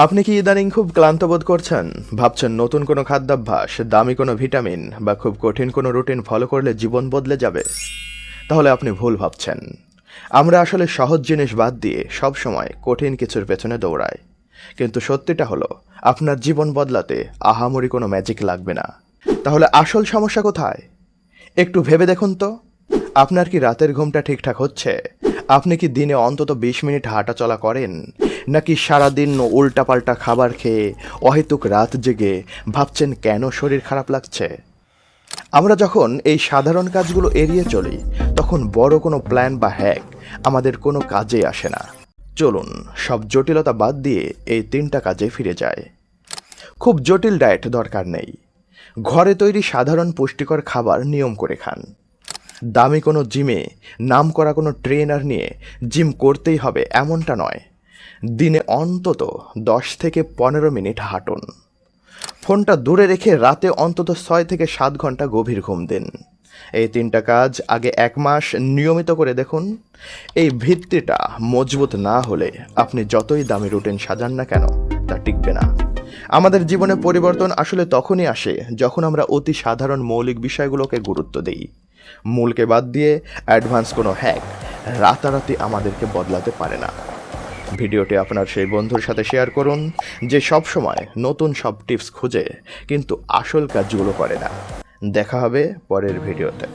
আপনি কি ইদানিং খুব ক্লান্ত বোধ করছেন? ভাবছেন নতুন কোনো খাদ্যাভ্যাস, দামি কোনো ভিটামিন বা খুব কঠিন কোনো রুটিন ফলো করলে জীবন বদলে যাবে? তাহলে আপনি ভুল ভাবছেন। আমরা আসলে সহজ জিনিস বাদ দিয়ে সব সময় কঠিন কিছুর পেছনে দৌড়াই। কিন্তু সত্যিটা হলো, আপনার জীবন বদলাতে আহামরি কোনো ম্যাজিক লাগবে না। তাহলে আসল সমস্যা কোথায়? একটু ভেবে দেখুন তো। আপনার কি রাতের ঘুমটা ঠিকঠাক হচ্ছে? আপনি কি দিনে অন্তত 20 মিনিট হাঁটাচলা করেন? নাকি সারাদিন উল্টাপাল্টা খাবার খেয়ে অহেতুক রাত জেগে ভাবছেন কেন শরীর খারাপ লাগছে? আমরা যখন এই সাধারণ কাজগুলো এড়িয়ে চলি, তখন বড় কোনো প্ল্যান বা হ্যাক আমাদের কোনো কাজে আসে না। চলুন সব জটিলতা বাদ দিয়ে এই 3টা কাজে ফিরে যায়। খুব জটিল ডায়েট দরকার নেই। ঘরে তৈরি সাধারণ পুষ্টিকর খাবার নিয়ম করে খান। দামি কোনো জিমে নামকরা কোনো ট্রেনার নিয়ে জিম করতেই হবে এমনটা নয়। দিনে অন্তত 10 থেকে 15 মিনিট হাঁটুন। ফোনটা দূরে রেখে রাতে অন্তত 6 থেকে 7 ঘন্টা গভীর ঘুম দিন। এই 3টা কাজ আগে 1 মাস নিয়মিত করে দেখুন। এই ভিত্তিটা মজবুত না হলে আপনি যতই দামি রুটিন সাজান না কেন, তা টিকবে না। আমাদের জীবনে পরিবর্তন আসলে তখনই আসে যখন আমরা অতি সাধারণ মৌলিক বিষয়গুলোকে গুরুত্ব দিই। মূলকে বাদ দিয়ে অ্যাডভান্স কোনো হ্যাক রাতারাতি আমাদেরকে বদলাতে পারে না। ভিডিওটি আপনার সেই বন্ধুর সাথে শেয়ার করুন যে সব সময় নতুন সব টিপস খুঁজে কিন্তু আসল কাজগুলো করে না। দেখা হবে পরের ভিডিওতে।